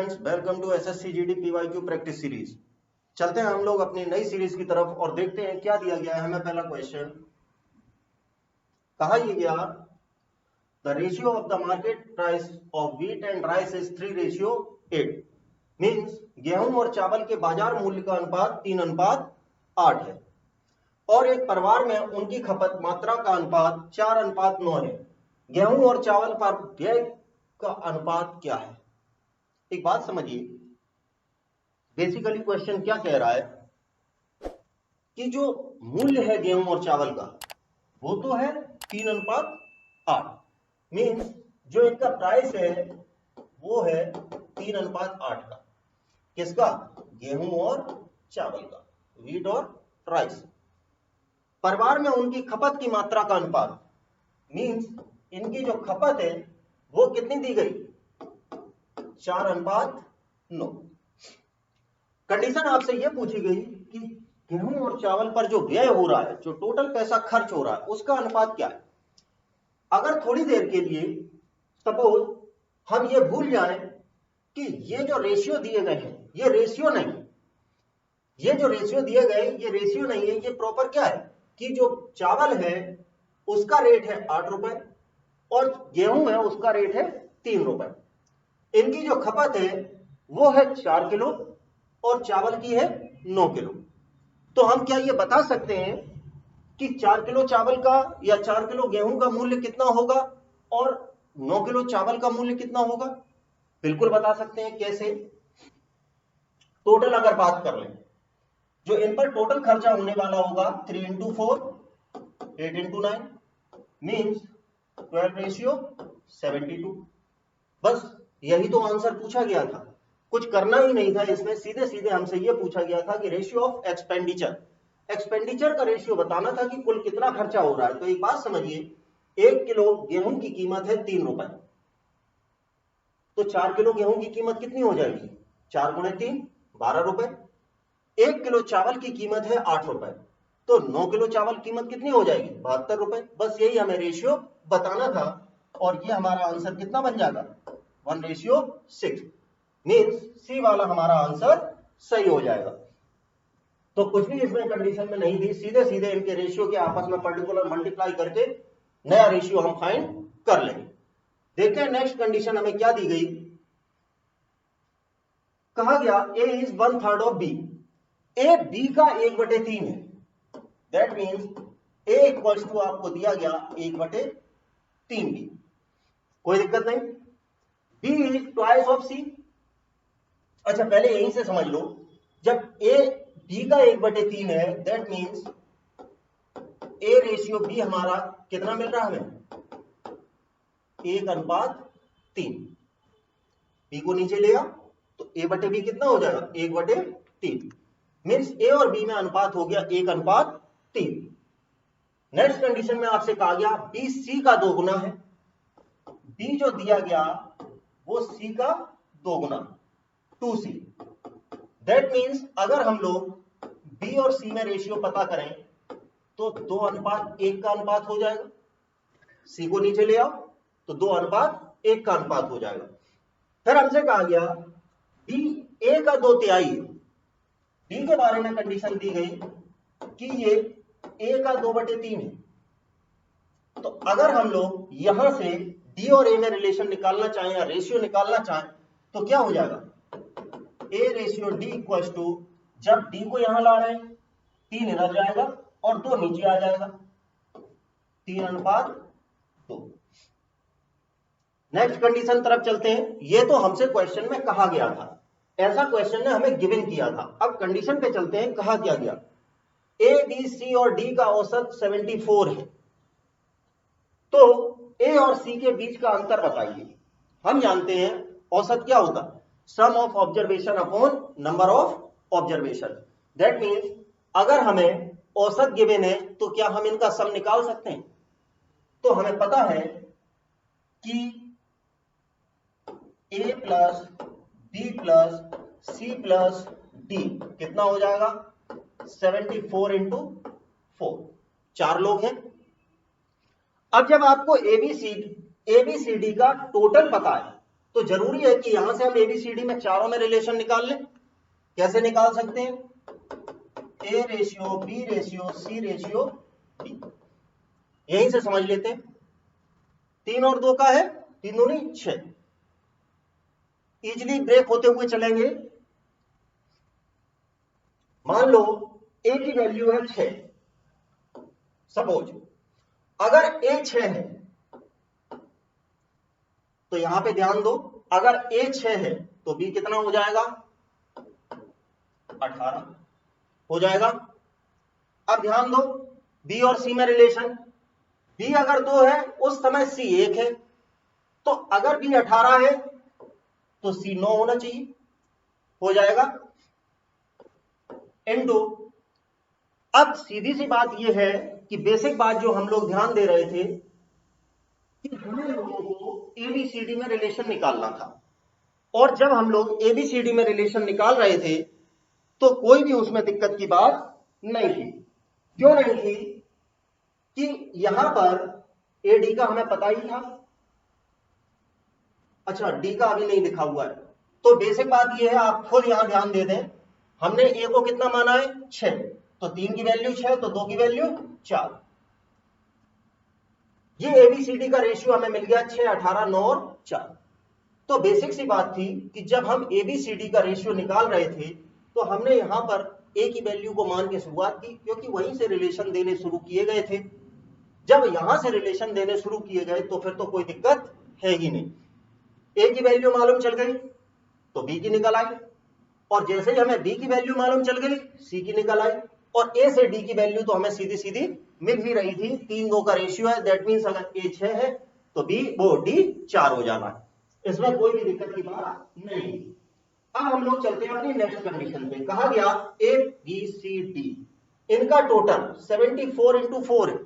Students, welcome to SSC GD PYQ practice series. चलते हैं हम लोग अपनी नई सीरीज की तरफ और देखते हैं क्या दिया गया है हमें। पहला क्वेश्चन कहा ये गया, the ratio of the market price of wheat and rice is 3:8, means गेहूं और चावल के बाजार मूल्य का अनुपात 3:8 है और एक परिवार में उनकी खपत मात्रा का अनुपात 4:9 है। गेहूं और चावल पर व्यय का अनुपात क्या है? एक बात समझिए, बेसिकली क्वेश्चन क्या कह रहा है कि जो मूल्य है गेहूं और चावल का वो तो है 3:8, मींस जो इनका प्राइस है वो है 3:8 का। किसका? गेहूं और चावल का, व्हीट और राइस। परिवार में उनकी खपत की मात्रा का अनुपात, मींस इनकी जो खपत है वो कितनी दी गई? 4:9। कंडीशन आपसे यह पूछी गई कि गेहूं और चावल पर जो व्यय हो रहा है, जो टोटल पैसा खर्च हो रहा है, उसका अनुपात क्या है। अगर थोड़ी देर के लिए सपोज हम ये भूल जाएं कि ये जो रेशियो दिए गए हैं ये रेशियो नहीं, ये जो रेशियो दिए गए ये रेशियो नहीं है, ये प्रॉपर क्या है कि जो चावल है उसका रेट है 8 रुपए और गेहूं है उसका रेट है 3 रुपए। इनकी जो खपत है वो है 4 किलो और चावल की है 9 किलो। तो हम क्या ये बता सकते हैं कि 4 किलो चावल का या 4 किलो गेहूं का मूल्य कितना होगा और 9 किलो चावल का मूल्य कितना होगा? बिल्कुल बता सकते हैं। कैसे? टोटल अगर बात कर लें, जो इन पर टोटल खर्चा होने वाला होगा 3 into 4 8 into 9 मींस 12:72। बस यही तो आंसर पूछा गया था, कुछ करना ही नहीं था इसमें। सीधे सीधे हमसे यह पूछा गया था कि रेशियो ऑफ एक्सपेंडिचर का रेशियो बताना था कि कुल कितना खर्चा हो रहा है। तो एक बात समझिए, 1 किलो गेहूं की कीमत है 3 रुपए, तो 4 किलो गेहूं की कीमत कितनी हो जाएगी? 4 गुणे 3 12 रुपए। 1 किलो चावल की कीमत है 8 रुपए, तो 9 किलो चावल कीमत कितनी हो जाएगी? 72 रुपए। बस यही हमें रेशियो बताना था और ये हमारा आंसर कितना बन जाएगा? 1:6, मींस सी वाला हमारा आंसर सही हो जाएगा। तो कुछ भी इसमें कंडीशन में नहीं थी, सीधे सीधे इनके रेशियो के आपस में पर्टिकुलर मल्टीप्लाई करके नया रेशियो हम फाइंड कर लेंगे। देखते हैं नेक्स्ट कंडीशन हमें क्या दी गई। कहा गया A is 1/3 of B, A B का 1/3 है। That means A equals to आपको दिया गया 1/3 बी। कोई दिक्कत नहीं। B is twice of C. अच्छा पहले यहीं से समझ लो, जब ए बी का 1/3 है that means A ratio B हमारा कितना मिल रहा है हमें? 1:3। बी को नीचे ले आओ तो ए बटे बी कितना हो जाएगा? 1/3 मीन्स ए और बी में अनुपात हो गया 1:3। नेक्स्ट कंडीशन में आपसे कहा गया बी सी का 2 गुना है। बी जो दिया गया वो सी का 2 गुना 2c। दैट मीन्स अगर हम लोग बी और सी में रेशियो पता करें तो 2:1 का अनुपात हो जाएगा। सी को नीचे ले आओ तो 2:1 का अनुपात हो जाएगा। फिर हमसे कहा गया बी ए का 2/3 है। बी के बारे में कंडीशन दी गई कि ये ए का 2/3 है। तो अगर हम लोग यहां से डी और ए में रिलेशन निकालना चाहें या रेशियो निकालना चाहें तो क्या हो जाएगा? A ratio D equals to, जब डी को यहां ला रहे हैं 3 इधर जाएगा और 2 नीचे आ जाएगा, 3:2। नेक्स्ट कंडीशन तरफ चलते हैं। ये तो हमसे क्वेश्चन में कहा गया था, ऐसा क्वेश्चन ने हमें गिवन किया था। अब कंडीशन पे चलते हैं। कहा क्या गया? ए बी सी और डी का औसत 74 है, तो ए और सी के बीच का अंतर बताइए। हम जानते हैं औसत क्या होता है? Sum of observation upon number of observation. That means अगर हमें औसत गिवन है तो क्या हम इनका सम निकाल सकते हैं? तो हमें पता है कि A plus B plus C plus D कितना हो जाएगा? 74 into 4। 4 लोग हैं। अब जब आपको एबीसीडी का टोटल पता है तो जरूरी है कि यहां से हम एबीसीडी में चारों में रिलेशन निकाल लें। कैसे निकाल सकते हैं? A ratio B ratio C ratio D, यहीं से समझ लेते हैं। 3 और 2 का है 3 दूनी 6, इजिली ब्रेक होते हुए चलेंगे। मान लो ए की वैल्यू है 6, सपोज अगर ए 6 है तो यहां पे ध्यान दो, अगर ए 6 है तो बी कितना हो जाएगा? 18 हो जाएगा। अब ध्यान दो बी और सी में रिलेशन, बी अगर 2 है उस समय सी 1 है, तो अगर बी 18 है तो सी 9 होना चाहिए, हो जाएगा इनटू। अब सीधी सी बात यह है कि बेसिक बात जो हम लोग ध्यान दे रहे थे कि हमें लोगों को एबीसीडी में रिलेशन निकालना था, और जब हम लोग एबीसीडी में रिलेशन निकाल रहे थे तो कोई भी उसमें दिक्कत की बात नहीं थी। क्यों नहीं थी? कि यहां पर ए डी का हमें पता ही था, अच्छा डी का अभी नहीं लिखा हुआ है, तो बेसिक बात यह है, आप खुद यहां ध्यान दे दें, हमने ए को कितना माना है? 6, तो 3 की वैल्यू 6, तो 2 की वैल्यू 4। ये एबीसीडी का रेशियो हमें मिल गया 6, 18, 9 और 4। तो बेसिक सी बात थी कि जब हम एबीसीडी का रेशियो निकाल रहे थे तो हमने यहां पर ए की वैल्यू को मान के शुरुआत की, क्योंकि वहीं से रिलेशन देने शुरू किए गए थे। जब यहां से रिलेशन देने शुरू किए गए तो फिर तो कोई दिक्कत है ही नहीं। ए की वैल्यू मालूम चल गई तो बी की निकल आई, और जैसे ही हमें बी की वैल्यू मालूम चल गई सी की निकल आई, और ए से डी की वैल्यू तो हमें सीधी सीधी मिल भी रही थी। 3-2 का रेशियो है, दैट मीन्स अगर ए 6 है तो बी वो डी 4 हो जाना है, इसमें कोई भी दिक्कत की बात नहीं। अब हम लोग चलते हैं अपनी नेक्स्ट कंडीशन पे। कहा गया ए बी सी डी इनका टोटल 74 इंटू 4 है,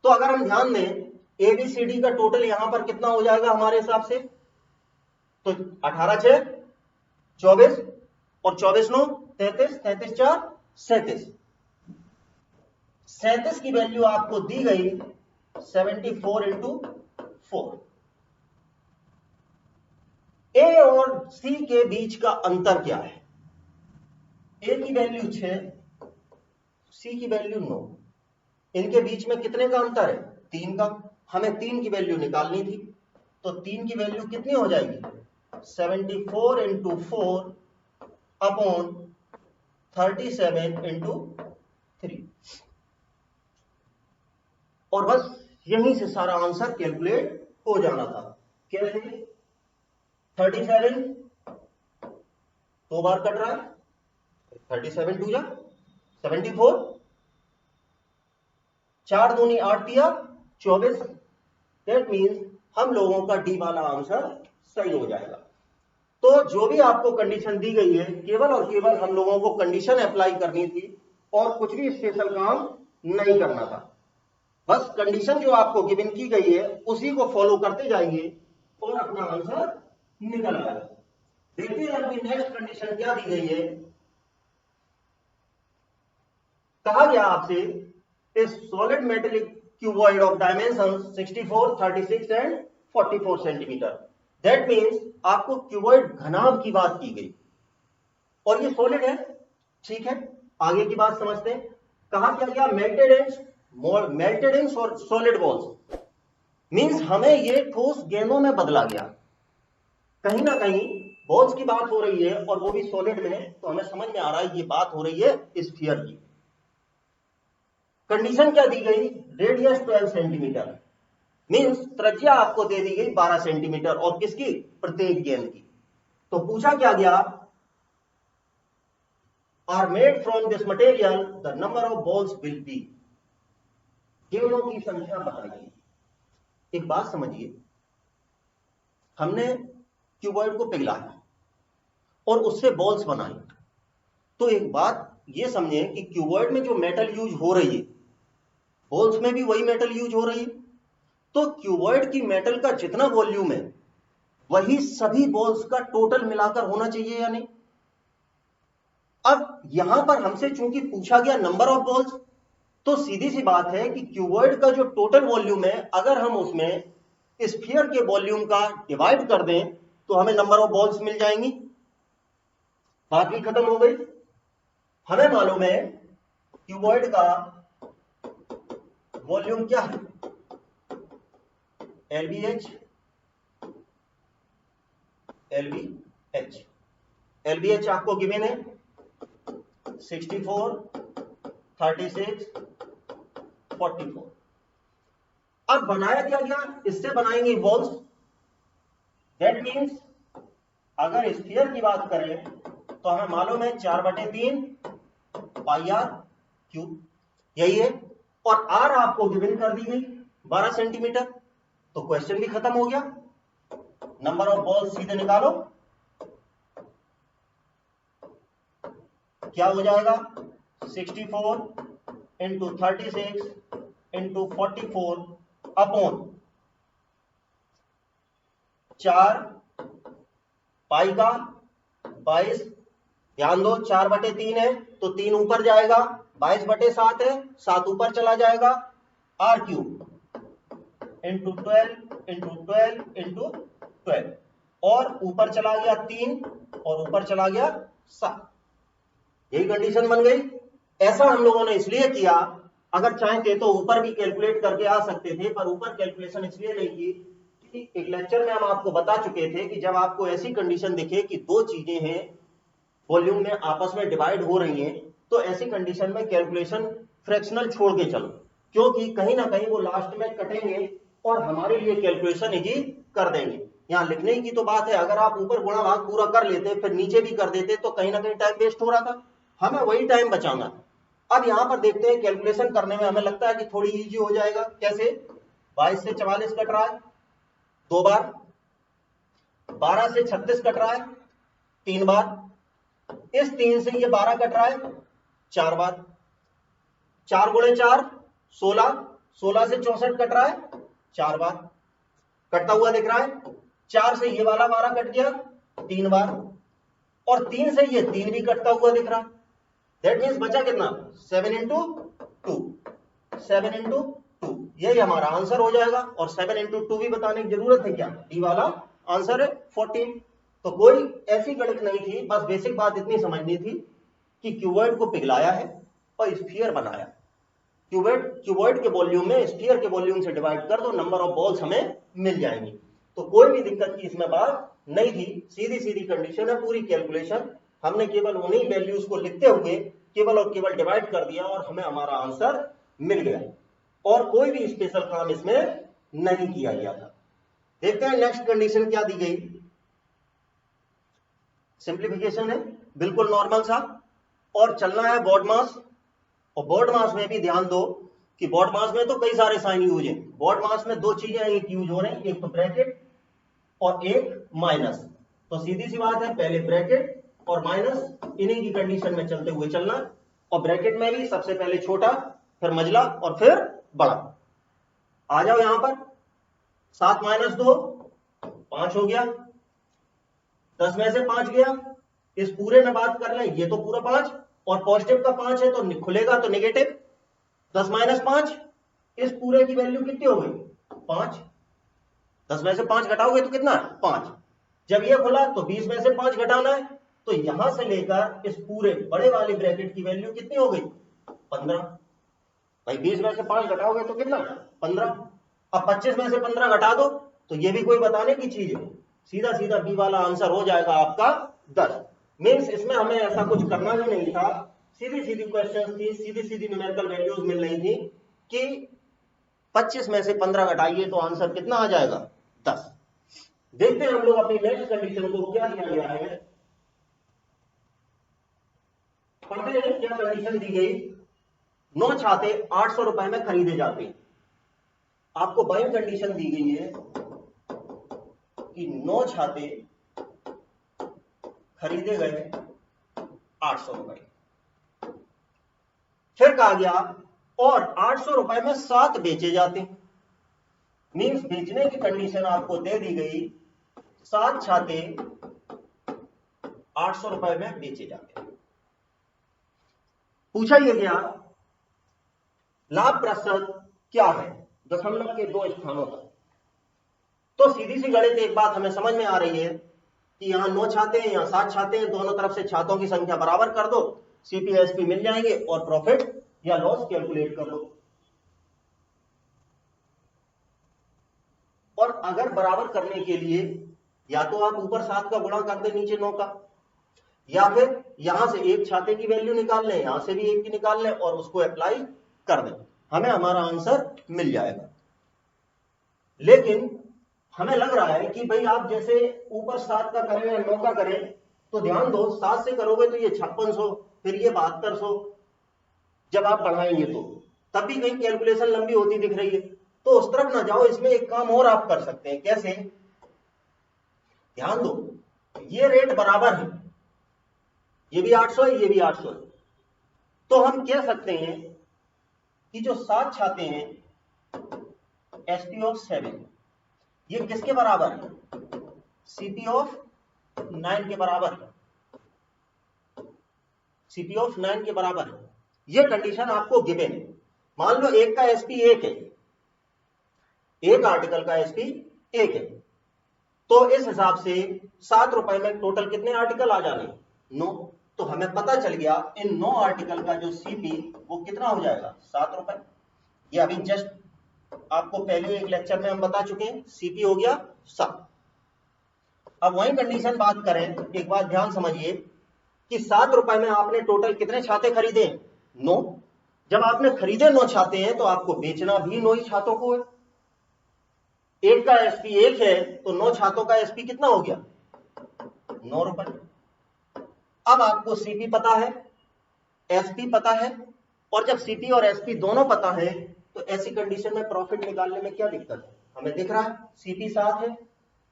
तो अगर हम ध्यान दें ए बी सी डी का टोटल यहां पर कितना हो जाएगा हमारे हिसाब से? तो 18 6 24 और 24 9 33, 33 4 37, 37 की वैल्यू आपको दी गई 74 इंटू 4। ए और सी के बीच का अंतर क्या है? ए की वैल्यू 6, सी की वैल्यू 9, इनके बीच में कितने का अंतर है? 3 का। हमें 3 की वैल्यू निकालनी थी, तो 3 की वैल्यू कितनी हो जाएगी? 74 इंटू 4 अपॉन 37 इंटू 3, और बस यहीं से सारा आंसर कैलकुलेट हो जाना था। कैसे? 37 2 बार कट रहा है, 37 2 जा 74, 4 दूनी 8 दिया 24, दैट मीन्स हम लोगों का डी वाला आंसर सही हो जाएगा। तो जो भी आपको कंडीशन दी गई है केवल और केवल हम लोगों को कंडीशन अप्लाई करनी थी, और कुछ भी स्पेशल काम नहीं करना था। बस कंडीशन जो आपको गिवन की गई है उसी को फॉलो करते जाइए और अपना आंसर निकल आएगा। देखिए अपनी नेक्स्ट कंडीशन क्या दी गई है। कहा गया आपसे ए solid metallic cuboid of dimension 64, 36 and 44 centimetre, that means आपको क्यूबॉइड घनाभ की बात की गई, और ये सॉलिड है, ठीक है। आगे की बात समझते हैं। कहा क्या गया? Melted in solid balls, means हमें ये ठोस गेंदों में बदला गया। कहीं ना कहीं बॉल्स की बात हो रही है और वो भी सॉलिड में, तो हमें समझ में आ रहा है ये बात हो रही है स्फीयर की। कंडीशन क्या दी गई? रेडियस 12 सेंटीमीटर, मीन्स त्रिज्या आपको दे दी गई 12 सेंटीमीटर, और किसकी? प्रत्येक गेंद की। तो पूछा क्या गया? R made from this material the number of balls will be, गेंदों की संख्या बताइए। एक बात समझिए, हमने क्यूबॉइड को पिघलाया और उससे बॉल्स बनाई, तो एक बात ये समझे कि क्यूबॉइड में जो मेटल यूज हो रही है बॉल्स में भी वही मेटल यूज हो रही है, तो क्यूबॉइड की मेटल का जितना वॉल्यूम है वही सभी बॉल्स का टोटल मिलाकर होना चाहिए या नहीं? अब यहां पर हमसे चूंकि पूछा गया नंबर ऑफ बॉल्स, तो सीधी सी बात है कि क्यूबॉइड का जो टोटल वॉल्यूम है अगर हम उसमें स्फीयर के वॉल्यूम का डिवाइड कर दें तो हमें नंबर ऑफ बॉल्स मिल जाएंगी, बाकी खत्म हो गई। हमें मालूम है क्यूबॉइड का वॉल्यूम क्या है, LBH। LBH आपको गिवन है 64, 36, 44। अब बनाया क्या गया, इससे बनाएंगे बॉल्स। दैट मीन्स अगर स्फीयर की बात करें तो हमें मालूम है 4/3 पाई आर क्यूब, यही है। और आर आपको गिवन कर दी गई 12 सेंटीमीटर, तो क्वेश्चन भी खत्म हो गया। नंबर ऑफ बॉल्स सीधे निकालो, क्या हो जाएगा 64 इंटू 36 इंटू 44 अपॉन 4 पाई का 22। ध्यान दो 4/3 है तो 3 ऊपर जाएगा, 22/7 है 7 ऊपर चला जाएगा, R cube into 12 into 12 into 12, और ऊपर चला गया 3 और ऊपर चला गया 7। यही कंडीशन बन गई। ऐसा हम लोगों ने इसलिए किया, अगर चाहते तो ऊपर भी कैलकुलेट करके आ सकते थे, पर ऊपर कैलकुलेशन इसलिए नहीं की कि एक लेक्चर में हम आपको बता चुके थे कि जब आपको ऐसी कंडीशन दिखे कि दो चीजें हैं वॉल्यूम में आपस में डिवाइड हो रही हैं, तो ऐसी कंडीशन में कैलकुलेशन फ्रैक्शनल छोड़ के चलो, क्योंकि कहीं ना कहीं वो लास्ट में कटेंगे और हमारे लिए कैलकुलेशन इजी कर देंगे। यहाँ लिखने की तो बात है, अगर आप ऊपर गुणा भाग पूरा कर लेते फिर नीचे भी कर देते तो कहीं ना कहीं टाइम वेस्ट हो रहा था, हमें वही टाइम बचाना। अब यहाँ पर देखते हैं कैलकुलेशन करने में हमें लगता है कि थोड़ी इजी हो जाएगा। कैसे, 22 से 44 कट रहा है 2 बार, 12 से 36 कट रहा है 3 बार, इस 3 से ये 12 कट रहा है 4 बार, 4 गुणे 4 16, 16 से 64 कट रहा है 4 बार, कटता हुआ दिख रहा है। 4 से ये वाला 12 कट गया 3 बार, और 3 से ये 3 भी कटता हुआ दिख रहा है। दैट मीन्स बचा कितना 7 इंटू 2, 7 इंटू 2, यही हमारा आंसर हो जाएगा। और 7 इंटू 2 भी बताने की जरूरत है क्या, डी वाला आंसर है 14। तो कोई ऐसी गणित नहीं थी, बस बेसिक बात इतनी समझनी थी कि क्यूबॉइड को पिघलाया है और स्फीयर बनाया। क्यूबॉइड के वॉल्यूम में स्फीयर के वॉल्यूम से डिवाइड कर दो, नंबर ऑफ बॉल्स हमें मिल जाएंगी। तो कोई भी दिक्कत की इसमें बात नहीं थी, सीधी सीधी कंडीशन है, पूरी कैलकुलेशन हमने केवल उन्हीं वैल्यूज को लिखते हुए केवल और केवल डिवाइड कर दिया और हमें हमारा आंसर मिल गया, और कोई भी स्पेशल काम इसमें नहीं किया गया था। देखते हैं नेक्स्ट कंडीशन क्या दी गई। सिंप्लीफिकेशन है बिल्कुल नॉर्मल सा, और चलना है बोर्ड मास। और बोर्ड मास में भी ध्यान दो कि बोर्ड मास में तो कई सारे साइन यूज हैं। बोर्ड मास में दो चीजें एक यूज हो रही हैं, एक तो ब्रैकेट और एक माइनस। तो सीधी सी बात है, पहले ब्रैकेट और माइनस इन्हीं की कंडीशन में चलते हुए चलना। और ब्रैकेट में भी सबसे पहले छोटा, फिर मझला और फिर बड़ा। आ जाओ यहां पर, 7 - 2 5 हो गया, 10 में से 5 गया, इस पूरे में बात कर लें ये तो पूरा 5, और पॉजिटिव का 5 है तो खुलेगा तो नेगेटिव। 10 - 5, इस पूरे की वैल्यू कितनी हो गई 5, 10 में से 5 घटाओगे तो कितना 5। जब ये खुला तो 20 में से 5 घटाना है, तो यहां से लेकर इस पूरे बड़े वाले ब्रैकेट की वैल्यू कितनी हो गई 15। भाई 20 में से 5 घटाओगे तो कितना 15। अब 25 में से 15 घटा दो तो ये भी कोई बताने की चीज है, सीधा सीधा बी वाला आंसर हो जाएगा आपका 10। मीन्स इसमें हमें ऐसा कुछ करना ही नहीं था, सीधी सीधी क्वेश्चन थी, सीधी सीधी न्यूमेरिकल वैल्यूज मिल रही थी कि 25 में से 15 घटाइए तो आंसर कितना आ जाएगा 10। देखते हैं हम लोग अपनी नेक्स्ट कंडीशन को क्या दिया गया है, पढ़ते हैं क्या कंडीशन दी गई। 9 छाते 800 रुपए में खरीदे जाते हैं। आपको बाइंग कंडीशन दी गई है कि 9 छाते खरीदे गए 800 रुपए, फिर कहा गया और 800 रुपए में 7 बेचे जाते हैं। मीन्स बेचने की कंडीशन आपको दे दी गई, 7 छाते 800 रुपए में बेचे जाते हैं। पूछा यह गया लाभ प्रतिशत क्या है दशमलव के 2 स्थानों पर। तो सीधी सी गणित एक बात हमें समझ में आ रही है कि यहाँ 9 छाते हैं, यहाँ 7 छाते हैं, दोनों तरफ से छातों की संख्या बराबर कर दो, सीपी एसपी मिल जाएंगे और प्रॉफिट या लॉस कैलकुलेट कर दो। और अगर बराबर करने के लिए या तो आप ऊपर 7 का गुणा कर दे नीचे 9 का, या फिर यहां से एक छाते की वैल्यू निकाल लें, यहां से भी एक की निकाल लें और उसको अप्लाई कर दें, हमें हमारा आंसर मिल जाएगा। लेकिन हमें लग रहा है कि भाई आप जैसे ऊपर 7 का करें या 9 का करें, तो ध्यान दो 7 से करोगे तो ये 5600, फिर ये 7200, जब आप बढ़ाएंगे तो तब भी कहीं कैलकुलेशन लंबी होती दिख रही है। तो उस तरफ ना जाओ, इसमें एक काम और आप कर सकते हैं। कैसे? ध्यान दो, ये रेट बराबर है, ये भी 800 है, ये भी 800 है, तो हम कह सकते हैं कि जो 7 छाते हैं एसपी ऑफ 7 ये किसके बराबर है? सीपी ऑफ 9 के बराबर है, सीपी ऑफ 9 के बराबर है। ये कंडीशन आपको गिवन है। मान लो एक का एसपी 1 है, एक आर्टिकल का एसपी 1 है, तो इस हिसाब से 7 रुपए में टोटल कितने आर्टिकल आ जाने? 9। तो हमें पता चल गया इन 9 आर्टिकल का जो सीपी वो कितना हो जाएगा? 7 रुपए। ये अभी जस्ट आपको पहले एक लेक्चर में हम बता चुके हैं, सीपी हो गया 7। अब वही कंडीशन बात करें, एक बात ध्यान समझिए कि 7 रुपए में आपने टोटल कितने छाते खरीदे? 9। जब आपने खरीदे 9 छाते हैं तो आपको बेचना भी 9 ही छातों को है। एक का एसपी 1 है तो 9 छातों का एसपी कितना हो गया? 9 रुपए। अब आपको सीपी पता है, एसपी पता है, और जब सीपी और एसपी दोनों पता है तो ऐसी कंडीशन में प्रॉफिट निकालने में क्या दिक्कत है? हमें दिख रहा है सीपी 7 है,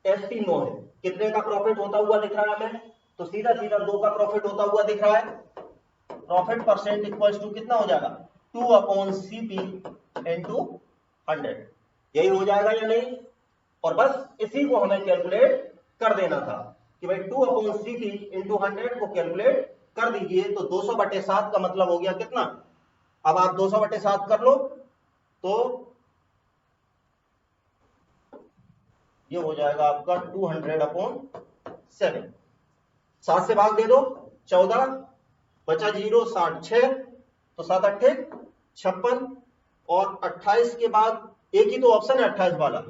एसपी 9 है, कितने का प्रॉफिट होता हुआ दिख रहा है हमें? तो सीधा सीधा 2 का प्रॉफिट होता हुआ दिख रहा है। प्रॉफिट परसेंट इक्वल्स टू कितना हो जाएगा? 2/CP into 100। यही हो जाएगा या नहीं? और बस इसी को हमें कैलकुलेट कर देना था कि भाई 2/CP into 100 को कैलकुलेट कर दीजिए। तो 200/7 का मतलब हो गया कितना? अब आप 200/7 कर लो तो ये हो जाएगा आपका 200/7। 7 से भाग दे दो, 14 बचा 0, 66, तो 7 8 56, और 28 के बाद एक ही तो ऑप्शन है 28 वाला,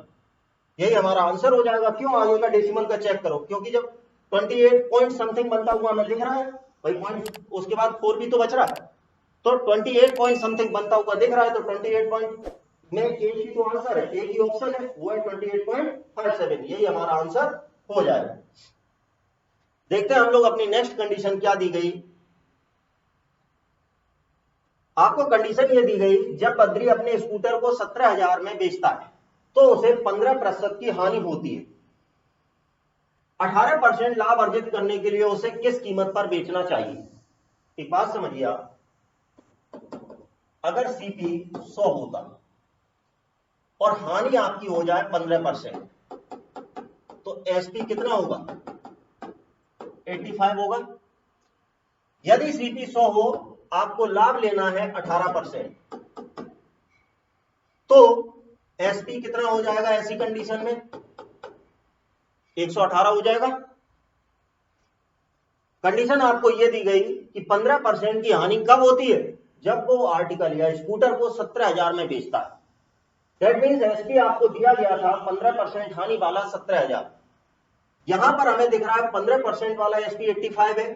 यही हमारा आंसर हो जाएगा। क्यों? आगे का डेसिमल का चेक करो, क्योंकि जब 28 पॉइंट समथिंग बनता हुआ हमें दिख रहा है भाई, पॉइंट उसके बाद 4 भी तो बच रहा है, तो 28 पॉइंट समथिंग बनता हुआ दिख रहा है, तो 28 पॉइंट में एक ही तो आंसर है, एक ही ऑप्शन है, वो है 28.57। यही हमारा आंसर हो जाएगा। देखते हैं हम लोग अपनी नेक्स्ट कंडीशन क्या दी गई। आपको कंडीशन ये दी गई, जब बद्री अपने स्कूटर को 17,000 में बेचता है तो उसे 15% की हानि होती है। 18% लाभ अर्जित करने के लिए उसे किस कीमत पर बेचना चाहिए? एक बात समझिए आप, अगर सीपी 100 होता और हानि आपकी हो जाए 15%, तो एसपी कितना होगा? 85 होगा। यदि सीपी 100 हो, आपको लाभ लेना है 18%, तो एसपी कितना हो जाएगा ऐसी कंडीशन में? 118 हो जाएगा। कंडीशन आपको यह दी गई कि 15% की हानि कब होती है? जब वो आर्टिकल या स्कूटर को 17,000 में बेचता है। दैट मीन्स एसपी आपको दिया गया था 15% हानि वाला 17,000, यहां पर हमें दिख रहा है 15% वाला एसपी 85 है,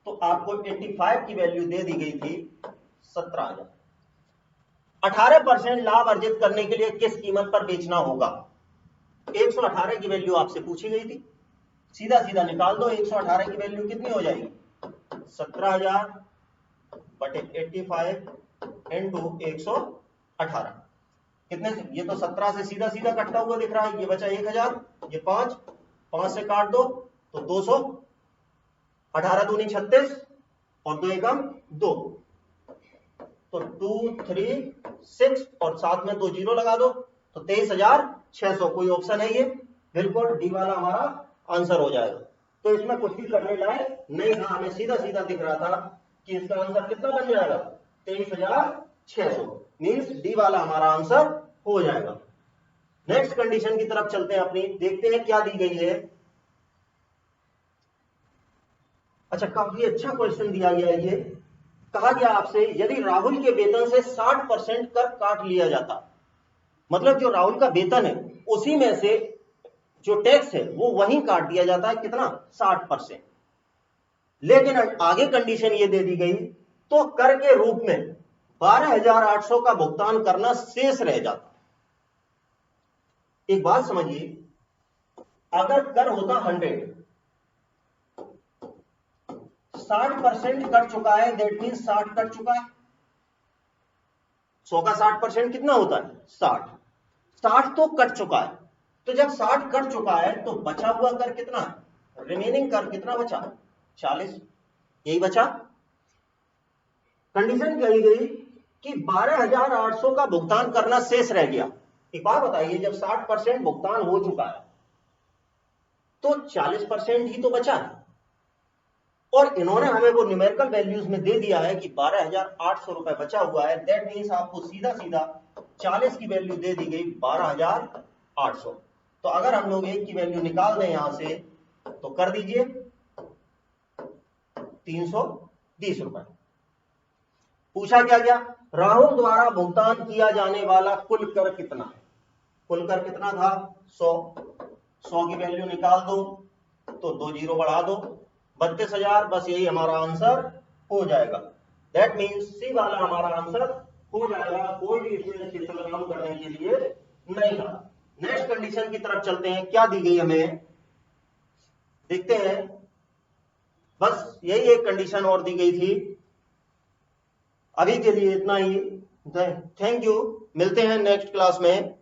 तो आपको 85 की वैल्यू दे दी गई थी 17,000। 18% लाभ अर्जित करने के लिए किस कीमत पर बेचना होगा? 118 की वैल्यू आपसे पूछी गई थी, सीधा सीधा निकाल दो। 118 की वैल्यू कितनी हो जाएगी? 17,000/85 इंटू 118 कितने से? ये तो 17 से सीधा सीधा कटता हुआ दिख रहा है, ये बचा 1000, ये 5 से काट दो तो 200, 18 दूनी 36 और 2 एकम 2, तो 2 3 6 और साथ में 2 जीरो लगा दो तो 23,600। कोई ऑप्शन है ये? बिल्कुल डी वाला हमारा आंसर हो जाएगा। तो इसमें कुछ भी करने लायक नहीं था, हमें सीधा सीधा दिख रहा था कि इसका आंसर कितना बन जाएगा? 23,600। मीन्स डी वाला हमारा आंसर हो जाएगा। नेक्स्ट कंडीशन की तरफ चलते हैं अपनी, देखते हैं क्या दी गई है। अच्छा, काफी अच्छा क्वेश्चन दिया गया है ये। कहा गया आपसे यदि राहुल के वेतन से 60% कर काट लिया जाता, मतलब जो राहुल का वेतन है उसी में से जो टैक्स है वो वहीं काट दिया जाता है, कितना, 60%। लेकिन आगे कंडीशन ये दे दी गई, तो कर के रूप में 12,800 का भुगतान करना शेष रह जाता। एक बात समझिए, अगर कर होता 100, 60% कट चुका है, दैट मीन 60 कट चुका है। 100 का 60% कितना होता है, 60। 60 तो कट चुका है, तो जब 60 कट चुका है तो बचा हुआ कर कितना है, रिमेनिंग कर कितना बचा, 40। यही बचा। कंडीशन कही गई कि 12,800 का भुगतान करना शेष रह गया। एक बात बताइए, जब 60% भुगतान हो चुका है तो 40% ही तो बचा है, और इन्होंने हमें वो न्यूमेरिकल वैल्यूज में दे दिया है कि 12,800 रुपए बचा हुआ है। दैट मीन्स आपको सीधा सीधा 40 की वैल्यू दे दी गई 12,800। तो अगर हम लोग एक की वैल्यू निकाल दें यहां से, तो कर दीजिए 320 रुपए। पूछा क्या गया, राहुल द्वारा भुगतान किया जाने वाला कुल कर कितना है। कुल कर कितना था, 100। 100 की वैल्यू निकाल दो तो 2 जीरो बढ़ा दो, 32,000। बस यही हमारा आंसर हो जाएगा। दैट मीन्स सी वाला हमारा आंसर हो जाएगा, कोई भी इसमें काम करने के लिए नहीं था। नेक्स्ट कंडीशन की तरफ चलते हैं, क्या दी गई हमें देखते हैं। बस यही एक कंडीशन और दी गई थी। अभी के लिए इतना ही। थैंक यू, मिलते हैं नेक्स्ट क्लास में।